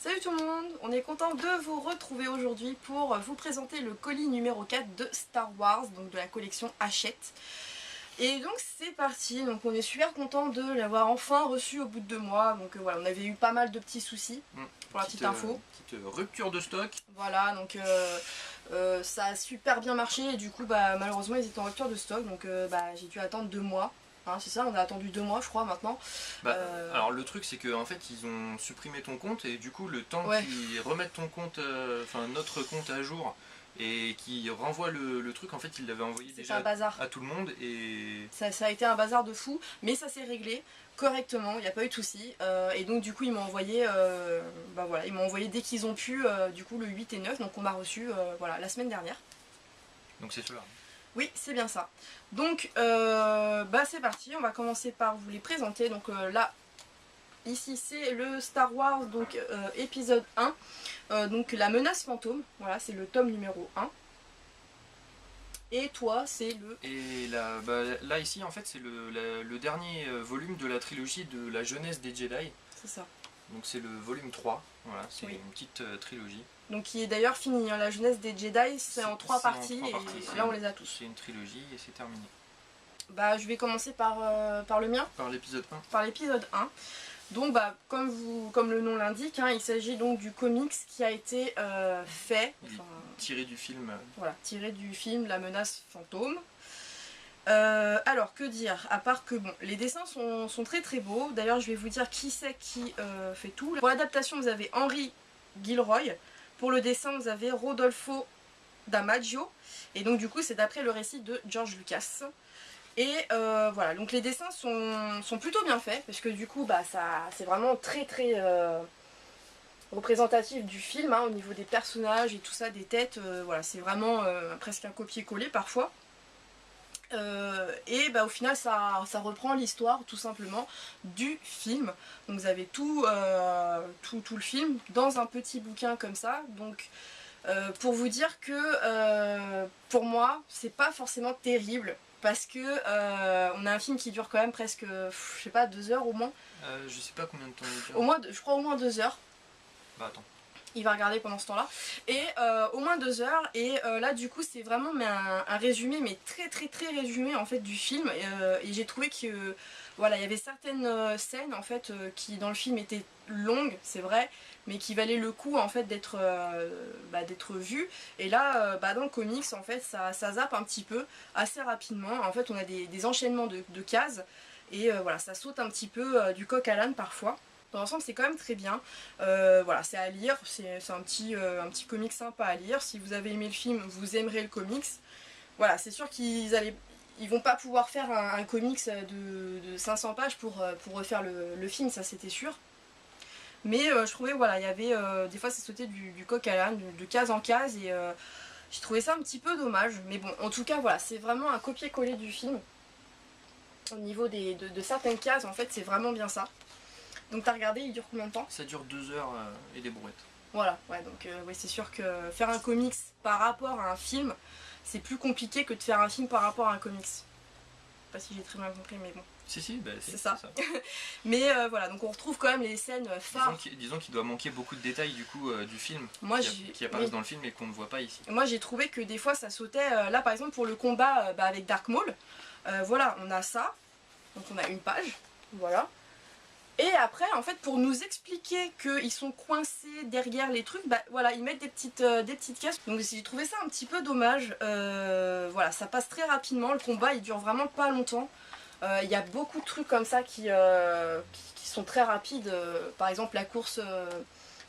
Salut tout le monde, on est content de vous retrouver aujourd'hui pour vous présenter le colis numéro 4 de Star Wars, donc de la collection Hachette. Et donc c'est parti, donc on est super content de l'avoir enfin reçu au bout de 2 mois, donc voilà, on avait eu pas mal de petits soucis pour la petite info. Petite rupture de stock. Voilà, donc ça a super bien marché et du coup malheureusement ils étaient en rupture de stock, donc j'ai dû attendre 2 mois. Hein, c'est ça, on a attendu 2 mois je crois maintenant. Alors le truc c'est qu'en fait ils ont supprimé ton compte et du coup le temps qu'ils remettent ton compte, enfin notre compte à jour et qu'ils renvoient le truc, en fait ils l'avaient envoyé déjà à tout le monde et... Ça a été un bazar de fou, mais ça s'est réglé correctement, il n'y a pas eu de soucis. Et donc du coup ils m'ont envoyé, ils m'ont envoyé dès qu'ils ont pu, du coup le 8 et 9, donc on m'a reçu voilà, la semaine dernière. Donc c'est cela. Oui, c'est bien ça. Donc, c'est parti. On va commencer par vous les présenter. Donc là, ici, c'est le Star Wars, donc épisode 1. Donc la menace fantôme. Voilà, c'est le tome numéro 1. Et toi, c'est le... Et là ici, en fait, c'est le dernier volume de la trilogie de la jeunesse des Jedi. C'est ça. Donc c'est le volume 3. Voilà, c'est une petite trilogie. Donc qui est d'ailleurs fini, hein. La jeunesse des Jedi, c'est en 3 parties, et là on les a tous. C'est une trilogie et c'est terminé. Je vais commencer par le mien. Par l'épisode 1. Par l'épisode 1. Donc comme le nom l'indique, hein, il s'agit donc du comics qui a été fait. Tiré du film. Voilà, tiré du film La menace fantôme. Alors que dire, à part que bon, les dessins sont très très beaux. D'ailleurs je vais vous dire qui c'est qui fait tout. Pour l'adaptation vous avez Henry Gilroy. Pour le dessin vous avez Rodolfo D'Amaggio. Et donc du coup c'est d'après le récit de George Lucas. Et voilà, donc les dessins sont plutôt bien faits, parce que du coup c'est vraiment très très représentatif du film, hein, au niveau des personnages et tout ça, des têtes, voilà, c'est vraiment presque un copier-coller parfois. Au final ça reprend l'histoire tout simplement du film. Donc vous avez tout le film dans un petit bouquin comme ça. Donc pour vous dire que pour moi c'est pas forcément terrible, parce que on a un film qui dure quand même presque, je sais pas, 2 heures au moins. Je sais pas combien de temps il dure. Je crois au moins 2 heures. Bah attends. Il va regarder pendant ce temps là. Et au moins 2 heures. Et là du coup c'est vraiment un résumé, mais très très très résumé en fait du film. Et j'ai trouvé que voilà, il y avait certaines scènes en fait qui dans le film étaient longues, c'est vrai, mais qui valaient le coup en fait d'être vues. Et là dans le comics en fait ça zappe un petit peu assez rapidement. En fait on a des enchaînements de cases. Et voilà, ça saute un petit peu du coq à l'âne parfois. Dans l'ensemble c'est quand même très bien, voilà, c'est à lire, c'est un petit comics sympa à lire. Si vous avez aimé le film, vous aimerez le comics. Voilà, c'est sûr qu'ils vont pas pouvoir faire un comics de 500 pages pour refaire le film, ça c'était sûr. Mais je trouvais, voilà, il y avait des fois ça sautait du coq à l'âne, de case en case, et j'ai trouvé ça un petit peu dommage. Mais bon, en tout cas voilà, c'est vraiment un copier-coller du film. Au niveau de certaines cases, en fait c'est vraiment bien ça. Donc t'as regardé, il dure combien de temps? Ça dure 2 heures et des brouettes. Voilà, ouais, donc c'est sûr que faire un comics par rapport à un film, c'est plus compliqué que de faire un film par rapport à un comics. Je sais pas si j'ai très bien compris, mais bon. Si, c'est ça. Mais voilà, donc on retrouve quand même les scènes phares. Disons qu'il doit manquer beaucoup de détails du coup du film, qui apparaissent dans le film et qu'on ne voit pas ici. Moi j'ai trouvé que des fois ça sautait, là par exemple pour le combat avec Dark Maul, voilà, on a ça, donc on a une page, voilà. Et après, en fait, pour nous expliquer qu'ils sont coincés derrière les trucs, voilà, ils mettent des petites cases. Donc j'ai trouvé ça un petit peu dommage. Voilà, ça passe très rapidement, le combat il dure vraiment pas longtemps. Il y a beaucoup de trucs comme ça qui sont très rapides. Par exemple, la course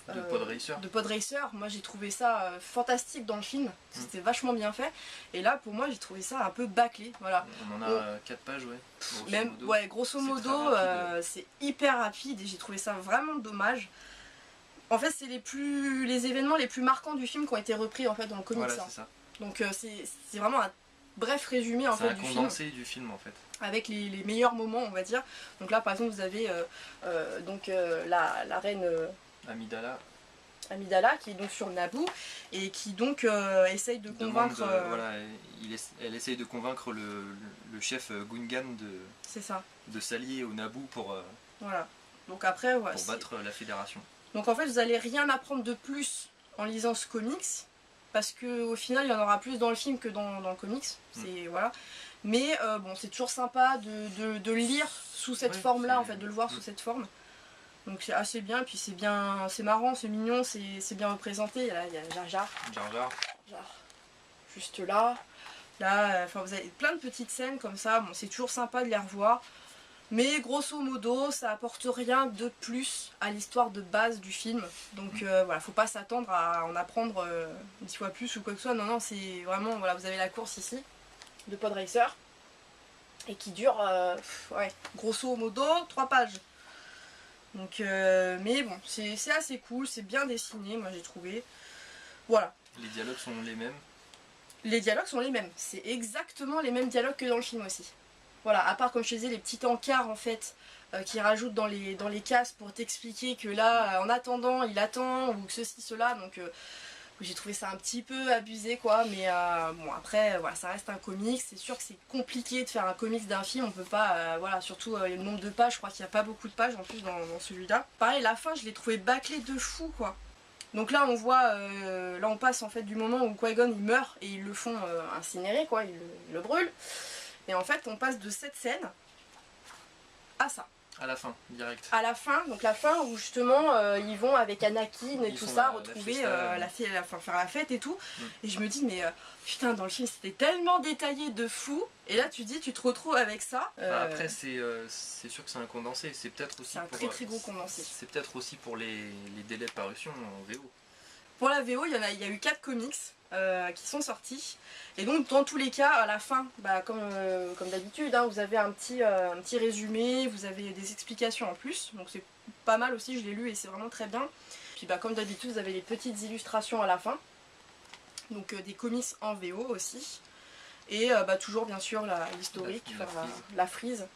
de Pod Racer, moi j'ai trouvé ça fantastique dans le film, c'était vachement bien fait. Et là pour moi j'ai trouvé ça un peu bâclé, voilà. On en a 4 pages, ouais. Grosso modo c'est hyper rapide et j'ai trouvé ça vraiment dommage. En fait c'est les événements les plus marquants du film qui ont été repris en fait dans le comics. Voilà, c'est ça. Donc c'est vraiment un bref résumé en fait du film. C'est un condensé du film en fait. Avec les meilleurs moments on va dire. Donc là par exemple vous avez la reine... Amidala qui est donc sur Naboo et qui donc essaye de convaincre... voilà, elle essaye de convaincre le chef Gungan de s'allier au Naboo pour, voilà. Donc après, pour battre la fédération. Donc en fait vous allez rien apprendre de plus en lisant ce comics, parce qu'au final il y en aura plus dans le film que dans le comics, voilà. Mais bon, c'est toujours sympa de le lire sous cette forme-là, en fait, de le voir sous cette forme. Donc c'est assez bien, et puis c'est marrant, c'est mignon, c'est bien représenté. Là, il y a Jar Jar. Juste là. Là, vous avez plein de petites scènes comme ça. Bon, c'est toujours sympa de les revoir. Mais grosso modo, ça apporte rien de plus à l'histoire de base du film. Donc voilà, faut pas s'attendre à en apprendre 10 fois plus ou quoi que ce soit. Non, c'est vraiment, voilà, vous avez la course ici de Pod Racer. Et qui dure, grosso modo, 3 pages. Donc, mais bon, c'est assez cool, c'est bien dessiné, moi j'ai trouvé. Voilà. Les dialogues sont les mêmes. Les dialogues sont les mêmes, c'est exactement les mêmes dialogues que dans le film aussi. Voilà, à part comme je te disais, les petits encarts en fait, qui rajoutent dans les cases pour t'expliquer que là, en attendant, il attend, ou que ceci, cela, donc j'ai trouvé ça un petit peu abusé quoi, mais bon après, voilà, ça reste un comics, c'est sûr que c'est compliqué de faire un comics d'un film, on peut pas, voilà, surtout le nombre de pages, je crois qu'il n'y a pas beaucoup de pages en plus dans celui-là. Pareil, la fin, je l'ai trouvé bâclée de fou quoi. Donc là on voit, là on passe en fait du moment où Qui-Gon il meurt et ils le font incinérer quoi, ils le brûlent. Et en fait on passe de cette scène à ça. À la fin, direct. À la fin, donc la fin où justement ils vont avec Anakin et tout ça, retrouver faire la fête et tout. Et je me dis mais putain, dans le film c'était tellement détaillé de fou. Et là tu te retrouves avec ça. Après c'est sûr que c'est un condensé, c'est peut-être aussi pour très gros condensé. C'est peut-être aussi pour les délais de parution en VO. Pour la VO, il y a eu 4 comics qui sont sortis. Et donc dans tous les cas, à la fin, comme d'habitude, hein, vous avez un petit résumé, vous avez des explications en plus. Donc c'est pas mal aussi, je l'ai lu et c'est vraiment très bien. Puis comme d'habitude, vous avez les petites illustrations à la fin. Donc des comics en VO aussi. Et toujours bien sûr l'historique, la frise.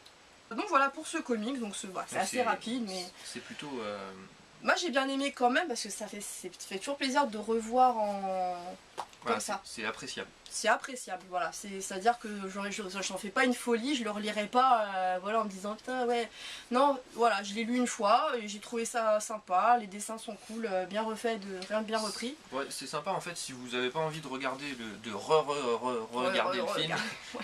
Donc voilà pour ce comic, donc c'est assez rapide, mais c'est plutôt... Moi j'ai bien aimé quand même parce que ça fait toujours plaisir de revoir comme ça. C'est appréciable. C'est appréciable, voilà. C'est-à-dire que j'en fais pas une folie, je le relirai pas voilà, en me disant putain ouais. Non, voilà, je l'ai lu une fois et j'ai trouvé ça sympa, les dessins sont cool, bien refaits, rien de bien repris. Ouais, c'est sympa en fait si vous avez pas envie de regarder, regarder le film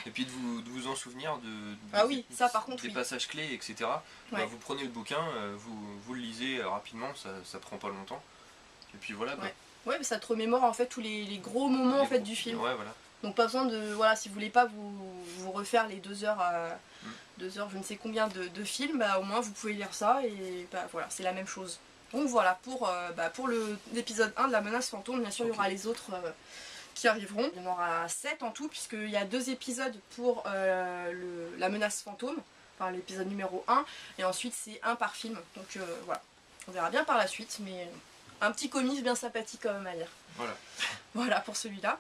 et puis de vous en souvenir des passages clés, etc. Vous prenez le bouquin, vous le lisez rapidement, ça prend pas longtemps. Et puis voilà quoi. Ouais, mais ça te remémore en fait tous les gros moments en fait du film. Ouais, voilà. Donc pas besoin de, voilà, si vous voulez pas vous refaire les 2 heures, 2 heures je ne sais combien de films, au moins vous pouvez lire ça et voilà, c'est la même chose. Donc voilà, pour l'épisode 1 de la menace fantôme, bien sûr il y aura les autres qui arriveront. Il y en aura 7 en tout, puisqu'il y a 2 épisodes pour la menace fantôme, enfin l'épisode numéro 1, et ensuite c'est 1 par film. Donc voilà, on verra bien par la suite, mais... Un petit comics bien sympathique quand même à lire. Voilà. Voilà pour celui-là.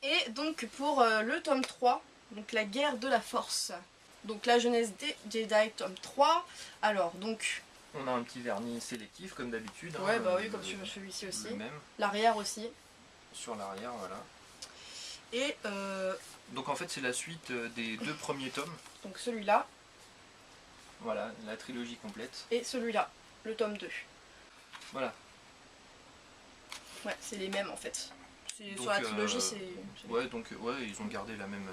Et donc pour le tome 3, donc la guerre de la force. Donc la jeunesse des Jedi, tome 3. Alors donc... On a un petit vernis sélectif comme d'habitude. Ouais, oui, comme sur celui-ci aussi. L'arrière aussi. Sur l'arrière, voilà. Et... Donc en fait c'est la suite des 2 premiers tomes. Donc celui-là. Voilà, la trilogie complète. Et celui-là, le tome 2. Voilà. Ouais, c'est les mêmes en fait. Sur la trilogie, c'est... Ouais, donc ils ont gardé la même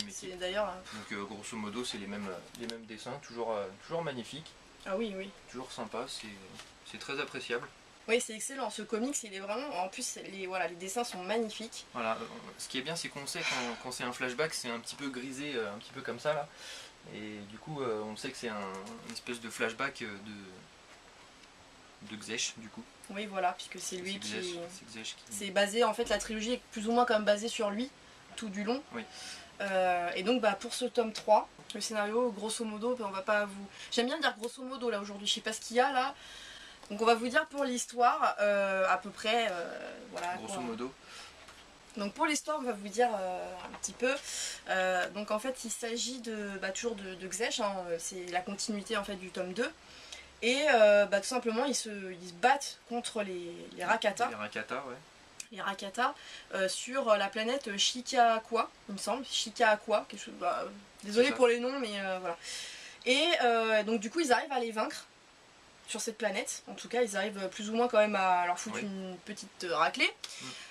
équipe. D'ailleurs... Donc grosso modo, c'est les mêmes dessins, toujours magnifiques. Ah oui, oui. Toujours sympa, c'est très appréciable. Oui, c'est excellent. Ce comics, il est vraiment... En plus, les dessins sont magnifiques. Voilà, ce qui est bien, c'est qu'on sait quand c'est un flashback, c'est un petit peu grisé, un petit peu comme ça, là. Et du coup, on sait que c'est une espèce de flashback de Gzesh du coup. Oui voilà, puisque c'est lui qui... C'est basé, en fait la trilogie est plus ou moins comme basée sur lui, tout du long. Oui. Et donc pour ce tome 3, le scénario grosso modo, on va pas vous... J'aime bien dire grosso modo là aujourd'hui, je sais pas ce qu'il y a là. Donc on va vous dire pour l'histoire, à peu près, voilà. Grosso modo. Donc pour l'histoire, on va vous dire un petit peu. Donc en fait il s'agit toujours de Gzesh, hein, c'est la continuité en fait du tome 2. Et tout simplement ils se battent contre les Rakata. Les Rakata, ouais. Les Rakata sur la planète Shikaakwa, il me semble. Shikaakwa, quelque chose. Désolé pour les noms, mais voilà. Et donc du coup ils arrivent à les vaincre. sur cette planète. En tout cas, ils arrivent plus ou moins quand même à leur foutre une petite raclée.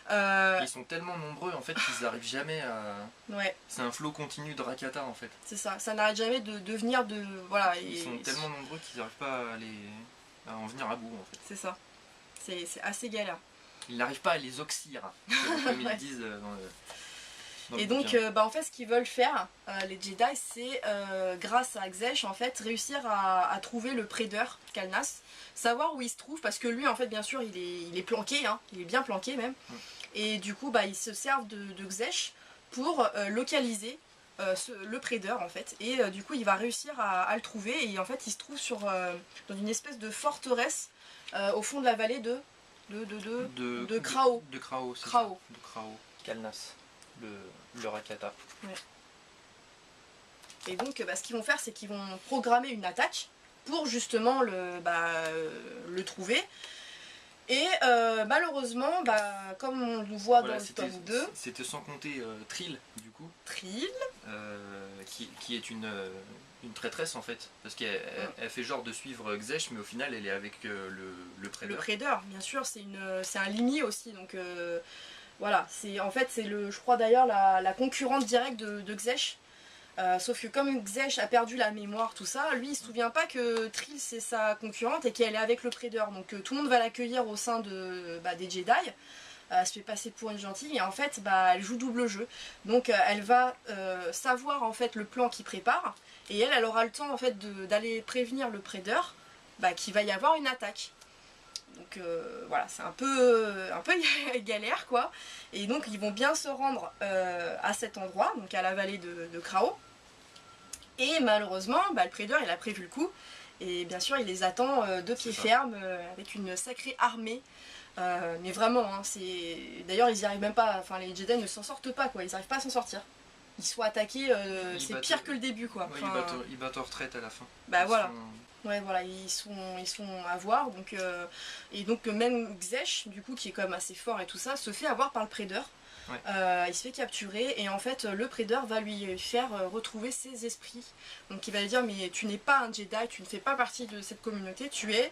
Ils sont tellement nombreux en fait qu'ils n'arrivent jamais à... Ouais. C'est un flot continu de Rakata en fait. C'est ça, ça n'arrête jamais de venir de... Voilà, ils sont tellement nombreux qu'ils n'arrivent pas à en venir à bout en fait. C'est ça, c'est assez galère. Ils n'arrivent pas à les oxyre, comme ils disent dans et donc, en fait, ce qu'ils veulent faire, les Jedi, c'est, grâce à Xesh, en fait, réussir à trouver le prédeur Calnas, savoir où il se trouve, parce que lui, en fait, bien sûr, il est planqué, hein, il est bien planqué même, et du coup, ils se servent de Xesh pour localiser le prédeur, en fait, et du coup, il va réussir à le trouver, et en fait, il se trouve dans une espèce de forteresse au fond de la vallée de Krao. De Krao, c'est Krao. Ça. De Krao. Calnas. Le Rakata. Ouais. Et donc ce qu'ils vont faire, c'est qu'ils vont programmer une attaque pour justement le trouver. Et malheureusement, comme on le voit dans le tome 2... C'était sans compter Trill, du coup. Trill qui est une traîtresse en fait. Parce qu'elle fait genre de suivre Xesh, mais au final elle est avec le prédeur. Le prédeur, bien sûr, c'est un limier aussi, donc... Voilà, en fait c'est je crois d'ailleurs la concurrente directe de Xesh. Sauf que comme Xesh a perdu la mémoire, tout ça, lui il se souvient pas que Trill c'est sa concurrente et qu'elle est avec le prédeur. Donc tout le monde va l'accueillir au sein des Jedi. Elle se fait passer pour une gentille et en fait elle joue double jeu. Donc elle va savoir en fait le plan qu'il prépare et elle aura le temps en fait d'aller prévenir le prédeur qu'il va y avoir une attaque. Donc voilà, c'est un peu galère quoi. Et donc ils vont bien se rendre à cet endroit, donc à la vallée de Krao. Et malheureusement, le prédeur il a prévu le coup. Et bien sûr il les attend de pied ferme avec une sacrée armée. Mais vraiment, hein, d'ailleurs ils y arrivent même pas, enfin les Jedi ne s'en sortent pas quoi, ils n'arrivent pas à s'en sortir. Ils sont attaqués, c'est pire que le début quoi. Ouais, ils battent en retraite à la fin. Voilà. Ouais, voilà, ils sont à voir, donc, et donc même Xesh, du coup, qui est quand même assez fort et tout ça, se fait avoir par le prédeur. Ouais. Il se fait capturer et en fait le prédeur va lui faire retrouver ses esprits. Donc il va lui dire mais tu n'es pas un Jedi, tu ne fais pas partie de cette communauté, tu es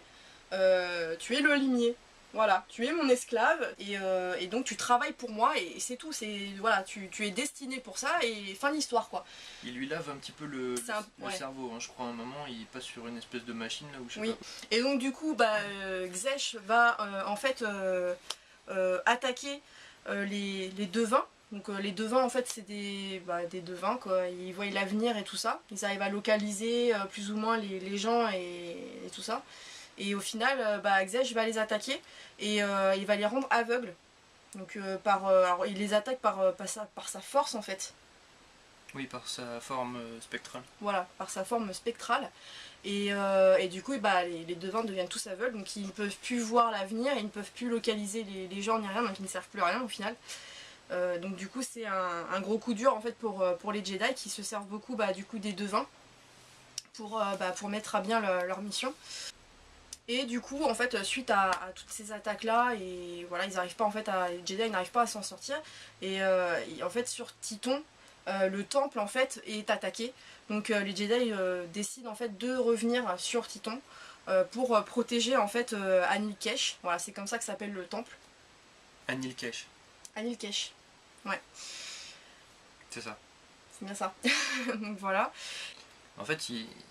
le limier. Voilà, tu es mon esclave et donc tu travailles pour moi et c'est tout, voilà, tu es destiné pour ça et fin de l'histoire quoi. Il lui lave un petit peu le cerveau, hein, je crois à un moment il passe sur une espèce de machine là où je sais pas. Et donc du coup Xesh va en fait attaquer les devins. Donc les devins en fait c'est des devins quoi, ils voient l'avenir et tout ça, ils arrivent à localiser plus ou moins les gens et tout ça. Et au final, Xesh va les attaquer et il va les rendre aveugles. Donc alors, il les attaque par sa force en fait. Oui, par sa forme spectrale. Voilà, par sa forme spectrale. Et du coup, les devins deviennent tous aveugles, donc ils ne peuvent plus voir l'avenir, ils ne peuvent plus localiser les gens ni rien, donc ils ne servent plus à rien au final. Donc du coup, c'est un gros coup dur en fait pour les Jedi qui se servent beaucoup du coup des devins pour mettre à bien leur mission. Et du coup, en fait, suite à toutes ces attaques-là, et voilà, les Jedi n'arrivent pas à s'en sortir. Et en fait, sur Tython, le temple en fait est attaqué. Donc les Jedi décident en fait de revenir sur Tython pour protéger en fait Anil Kesh. Voilà, c'est comme ça que s'appelle le temple. Anil Kesh. Anil Kesh. Ouais. C'est ça. C'est bien ça. Donc voilà. En fait,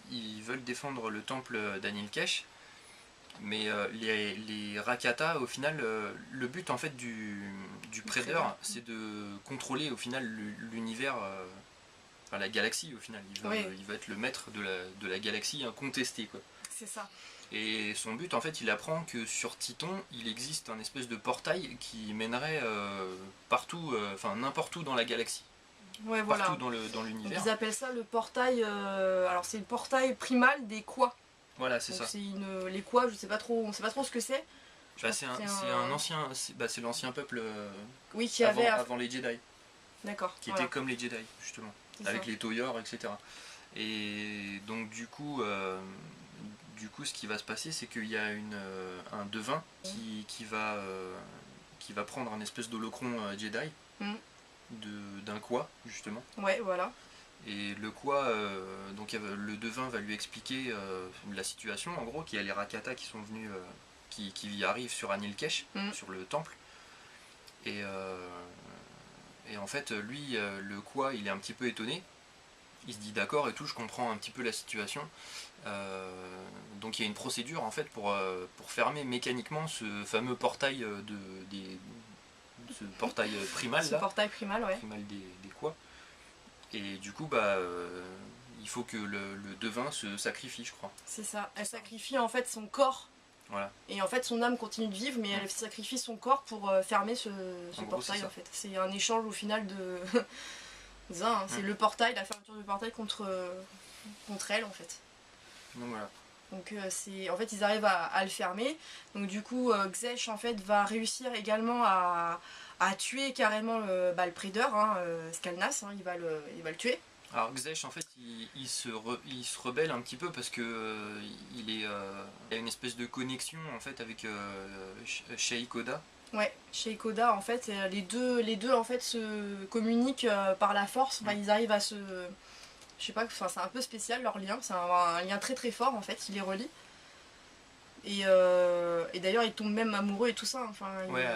ils veulent défendre le temple d'Anil Kesh. Mais les Rakata, au final, le but en fait du prédeur, c'est de contrôler au final l'univers, la galaxie au final. Il va être le maître de la galaxie incontesté quoi. C'est ça. Et son but en fait, il apprend que sur Tython, il existe un espèce de portail qui mènerait partout, n'importe où dans la galaxie. Ouais, partout dans l'univers. Ils appellent ça le portail, alors c'est le portail primal des Kwa. Voilà, c'est ça. Les Kwa, on sait pas trop ce que c'est. C'est l'ancien peuple qui avant les Jedi. D'accord. Qui était comme les Jedi, justement. Avec les Toyors, etc. Et donc du coup, ce qui va se passer, c'est qu'il y a un devin qui va prendre un espèce d'holocron Jedi d'un Kwa, justement. Ouais, voilà. Et le quoi, donc le devin va lui expliquer la situation, en gros, qu'il y a les Rakata qui sont venus, qui arrivent sur Anilkesh, sur le temple. Et en fait, lui, le quoi, il est un petit peu étonné. Il se dit d'accord et tout, je comprends un petit peu la situation. Donc il y a une procédure en fait pour fermer mécaniquement ce fameux portail ce portail primal. Ce portail primal, ouais. Primal des quoi. Et du coup, il faut que le devin se sacrifie, je crois. C'est ça. Elle sacrifie en fait son corps. Voilà. Et en fait, son âme continue de vivre, mais elle sacrifie son corps pour fermer ce portail, en fait. C'est un échange au final de... c'est le portail, la fermeture du portail contre elle, en fait. Donc voilà. Donc en fait, ils arrivent à le fermer. Donc du coup, Xesh, en fait, va réussir également à tuer carrément le prédateur, Skalnas, il va le tuer. Alors Xesh, en fait, il se rebelle un petit peu parce que il a une espèce de connexion en fait avec Sheikoda. Ouais, Sheikoda, en fait, les deux en fait se communiquent par la force. Enfin, ils arrivent à se, je sais pas, c'est un peu spécial leur lien. C'est un lien très très fort en fait, qui les relie. Et d'ailleurs, ils tombent même amoureux et tout ça. Enfin, ouais.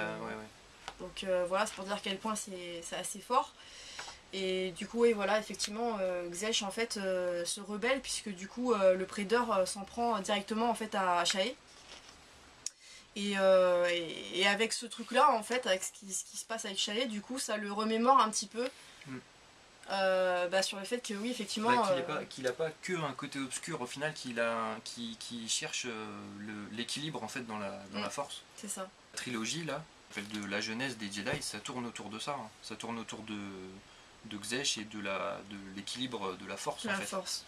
Donc voilà, c'est pour dire à quel point c'est assez fort. Et du coup, oui, voilà, effectivement, Xesh en fait se rebelle puisque du coup le prédateur s'en prend directement en fait à Shae. Et avec ce truc-là, en fait, avec ce qui se passe avec Shae, du coup, ça le remémore un petit peu sur le fait que oui, effectivement, qu'il n'a pas que un côté obscur au final, qui cherche l'équilibre en fait dans la force. C'est ça. La trilogie là, de la jeunesse des Jedi, ça tourne autour de ça. Hein. Ça tourne autour de Xesh et de l'équilibre de la force. La force.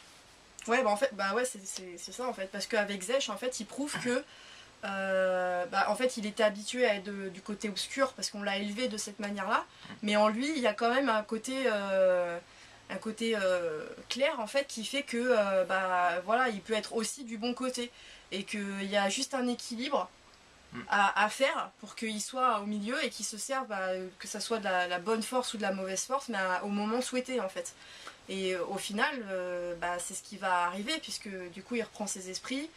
Ouais, en fait, c'est ça en fait, parce qu'avec Xesh, en fait, il prouve que en fait, il était habitué à être du côté obscur parce qu'on l'a élevé de cette manière-là, mais en lui, il y a quand même un côté clair en fait qui fait que voilà, il peut être aussi du bon côté et qu'il y a juste un équilibre à faire pour qu'il soit au milieu et qu'il se serve, que ça soit de la bonne force ou de la mauvaise force, mais au moment souhaité en fait. Et au final, c'est ce qui va arriver puisque du coup il reprend ses esprits,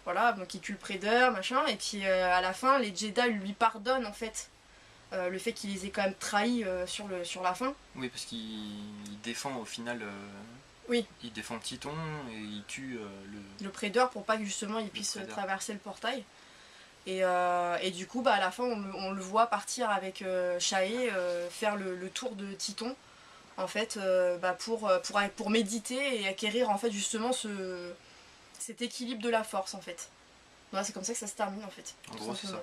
voilà, donc il tue le prédateur, machin, et puis à la fin les Jedi lui pardonnent en fait le fait qu'il les ait quand même trahis sur la fin. Oui, parce qu'il défend au final... Oui. Il défend Titon et il tue le prédateur pour pas que justement il puisse traverser le portail. Et du coup, à la fin, on le voit partir avec Shae faire le tour de Titon, en fait, pour méditer et acquérir en fait justement cet équilibre de la force, en fait. Voilà, c'est comme ça que ça se termine, en fait. En gros, c'est ça.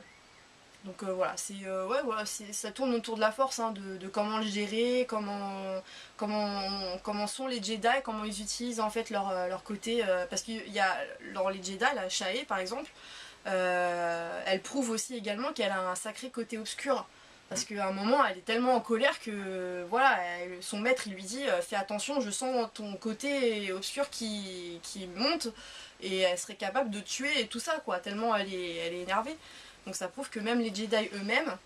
Donc voilà, ça tourne autour de la force, de comment le gérer, comment sont les Jedi, comment ils utilisent en fait leur côté, parce qu'il y a dans les Jedi, la Shae par exemple. Elle prouve aussi également qu'elle a un sacré côté obscur parce qu'à un moment elle est tellement en colère que voilà, son maître il lui dit fais attention, je sens ton côté obscur qui monte et elle serait capable de tuer et tout ça quoi, tellement elle est énervée. Donc ça prouve que même les Jedi eux-mêmes,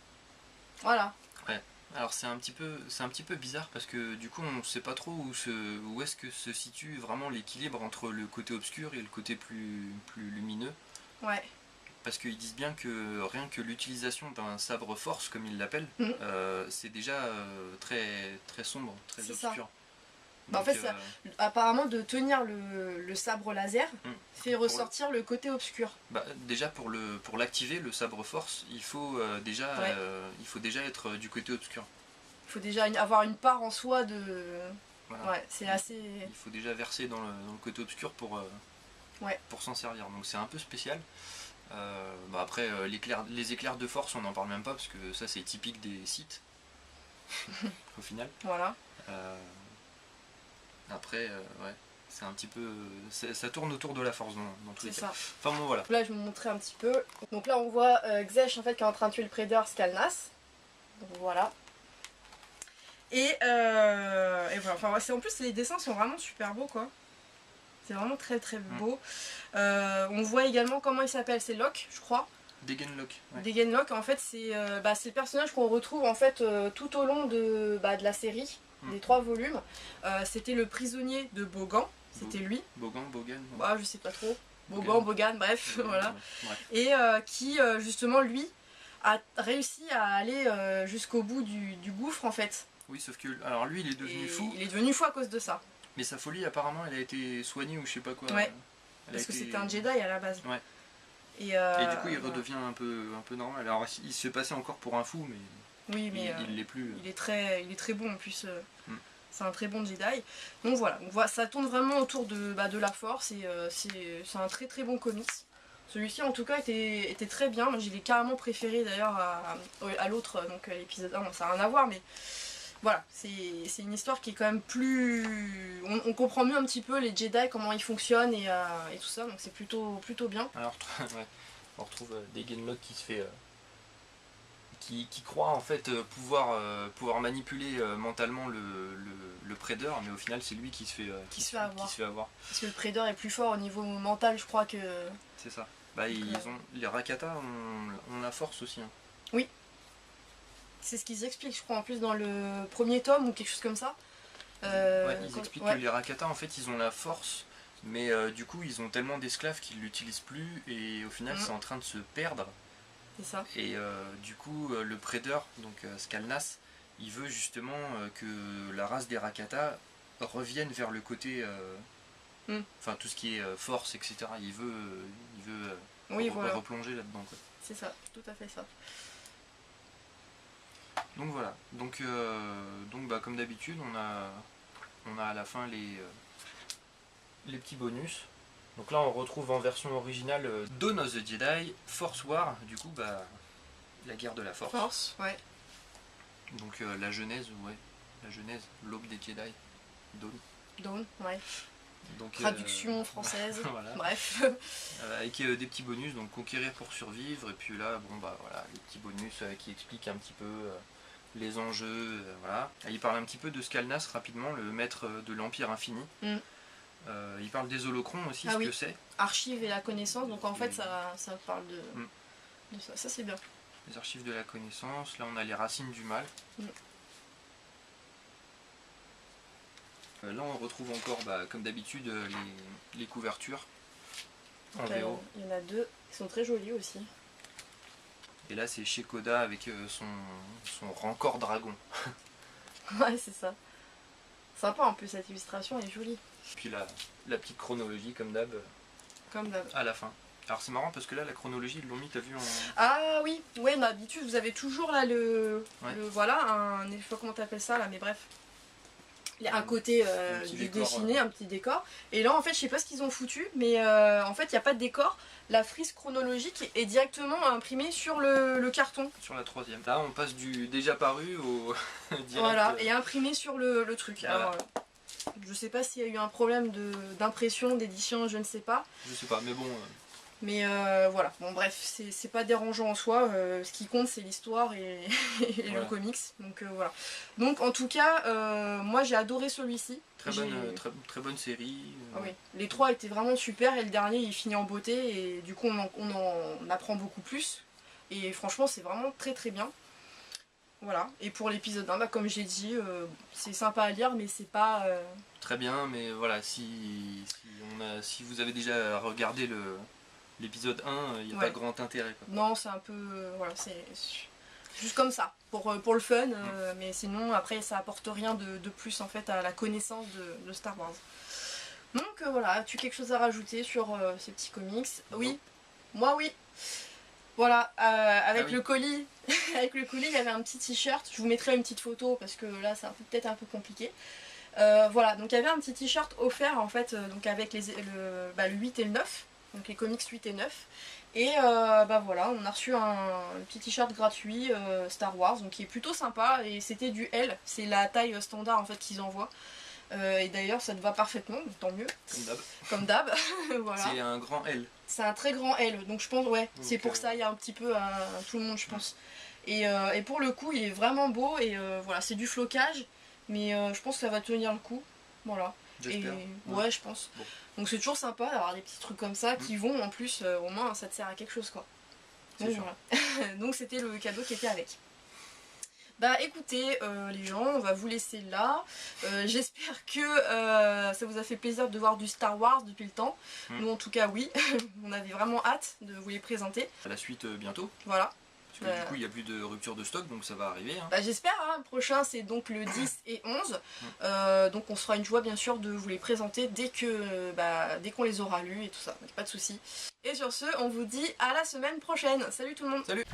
voilà. Ouais. Alors c'est un petit peu bizarre parce que du coup on sait pas trop où est-ce que se situe vraiment l'équilibre entre le côté obscur et le côté plus lumineux. Ouais. Parce qu'ils disent bien que rien que l'utilisation d'un sabre force, comme ils l'appellent, c'est déjà très, très sombre, très obscur. Donc, en fait, apparemment, de tenir le sabre laser fait ressortir le côté obscur. Déjà, pour l'activer, le sabre force, il faut déjà être du côté obscur. Il faut déjà avoir une part en soi de... Voilà. Ouais, c'est assez... Il faut déjà verser dans le côté obscur pour s'en servir. Donc c'est un peu spécial. Après, les éclairs de force, on n'en parle même pas parce que ça c'est typique des Sith au final. Voilà. Après, c'est un petit peu. Ça tourne autour de la force dans tous les cas. Ça. Enfin bon, voilà. Là, je vais vous montrer un petit peu. Donc là, on voit Xesh en fait qui est en train de tuer le prédateur Skalnas. Donc voilà. Et voilà. Enfin, en plus, les dessins sont vraiment super beaux quoi. C'est vraiment très très beau. On voit également comment il s'appelle, c'est Locke, je crois. Degen Locke. Ouais. Degen Locke, en fait, c'est le personnage qu'on retrouve en fait tout au long de la série. des 3 volumes. C'était le prisonnier de Bogan, c'était lui. Bogan, Bogan. Ouais, je sais pas trop. Bogan, bref, voilà. Ouais. Et qui, justement, lui, a réussi à aller jusqu'au bout du gouffre, en fait. Oui, sauf que, alors lui, il est devenu fou. Il est devenu fou à cause de ça. Mais sa folie, apparemment, elle a été soignée ou je sais pas quoi. Ouais, parce que c'était un Jedi à la base. Ouais. Et du coup, il redevient un peu normal. Alors, il se fait passer encore pour un fou, mais, oui, mais il l'est plus. Il est très bon en plus. C'est un très bon Jedi. Donc voilà, ça tourne vraiment autour de la force et c'est un très très bon comics. Celui-ci en tout cas était très bien. Moi, je l'ai carrément préféré d'ailleurs à l'autre, donc l'épisode 1, ça n'a rien à voir, mais voilà, c'est une histoire qui est quand même plus... On comprend mieux un petit peu les Jedi, comment ils fonctionnent et tout ça, donc c'est plutôt bien. Alors, ouais, on retrouve des Genlock qui se fait... qui croit en fait pouvoir manipuler mentalement le Predator, mais au final c'est lui qui se fait avoir. Parce que le Predator est plus fort au niveau mental, je crois que... C'est ça. Bah, les Rakata ont la force aussi. Hein. Oui. C'est ce qu'ils expliquent, je crois, en plus dans le premier tome ou quelque chose comme ça. Ouais, ils expliquent que les Rakata, en fait, ils ont la force, mais du coup, ils ont tellement d'esclaves qu'ils l'utilisent plus, et au final, c'est en train de se perdre. C'est ça. Et du coup, le Predator, donc Skalnas, il veut justement que la race des Rakata revienne vers le côté... Enfin, tout ce qui est force, etc. Il veut replonger là-dedans. C'est ça, tout à fait ça. Donc voilà. Donc bah, comme d'habitude, on a à la fin les petits bonus. Donc là, on retrouve en version originale Dawn of the Jedi, Force War, du coup, bah, la guerre de la Force. Force, ouais. Donc la genèse, l'aube des Jedi, Dawn. Dawn, ouais. Donc, traduction française, voilà. Bref. Avec des petits bonus, donc conquérir pour survivre, et puis là, bon bah voilà, les petits bonus qui expliquent un petit peu les enjeux, voilà. Il parle un petit peu de Skalnas rapidement, le maître de l'Empire Infini. Il parle des holocrons aussi, ce que c'est. Archives et la connaissance, donc en fait ça parle de ça, ça c'est bien. Les archives de la connaissance, là on a les racines du mal. Là on retrouve encore, bah, comme d'habitude, les couvertures en VO. Il y en a 2 qui sont très jolies aussi. Et là c'est chez Koda avec son Rancor Dragon. Ouais, c'est ça. Sympa en plus, cette illustration est jolie. Puis la petite chronologie comme d'hab. À la fin. Alors c'est marrant parce que là la chronologie ils l'ont mis, t'as vu en... Ah oui, ouais, d'habitude vous avez toujours là voilà, je sais pas comment t'appelles ça là, mais bref. Il y a un côté du dessiné, un petit décor. Et là en fait je sais pas ce qu'ils ont foutu, mais en fait il n'y a pas de décor. La frise chronologique est directement imprimée sur le carton. Sur la 3e. Là on passe du déjà paru au direct. Voilà, et imprimé sur le truc. Voilà. Alors, je sais pas s'il y a eu un problème d'impression, d'édition, je ne sais pas. Je sais pas, mais bon... Mais voilà, bon bref, c'est pas dérangeant en soi, ce qui compte c'est l'histoire et le comics, donc voilà. Donc en tout cas, moi j'ai adoré celui-ci. Très bonne série. Ah oui. Les 3 étaient vraiment super et le dernier il finit en beauté et du coup on en apprend beaucoup plus. Et franchement c'est vraiment très très bien. Voilà, et pour l'épisode 1, bah, comme j'ai dit, c'est sympa à lire mais c'est pas... Très bien, mais voilà, si vous avez déjà regardé l'épisode 1, il n'y a pas grand intérêt. Quoi. Non, c'est un peu... voilà, c'est juste comme ça, pour le fun, mais sinon, après, ça apporte rien de plus, en fait, à la connaissance de Star Wars. Donc, voilà, as-tu quelque chose à rajouter sur ces petits comics? Oui, moi, oui. Voilà, avec le colis, avec le colis, il y avait un petit t-shirt. Je vous mettrai une petite photo, parce que là, c'est peut-être un peu compliqué. Voilà, donc il y avait un petit t-shirt offert, en fait, donc avec le 8 et le 9. Donc les comics 8 et 9. Et bah voilà, on a reçu un petit t-shirt gratuit Star Wars, donc qui est plutôt sympa. Et c'était du L, c'est la taille standard en fait qu'ils envoient. Et d'ailleurs ça te va parfaitement, donc tant mieux. Comme d'hab. Voilà. C'est un grand L. C'est un très grand L, donc je pense, ouais, c'est pour ça, il y a un petit peu à tout le monde, je pense. Et pour le coup, il est vraiment beau, et voilà, c'est du flocage, mais je pense que ça va tenir le coup. Voilà. J'espère. Ouais, je pense. Bon. Donc c'est toujours sympa d'avoir des petits trucs comme ça qui vont en plus, au moins ça te sert à quelque chose quoi. Donc voilà. Donc c'était le cadeau qui était avec. Bah écoutez les gens, on va vous laisser là. J'espère que ça vous a fait plaisir de voir du Star Wars depuis le temps. Nous en tout cas oui, on avait vraiment hâte de vous les présenter. À la suite bientôt. Voilà. Parce que du coup il n'y a plus de rupture de stock, donc ça va arriver. Hein. Bah, j'espère, hein. Le prochain c'est donc le 10 et 11. Donc on se fera une joie bien sûr de vous les présenter dès qu'on les aura lus et tout ça, donc pas de soucis. Et sur ce, on vous dit à la semaine prochaine. Salut tout le monde. Salut.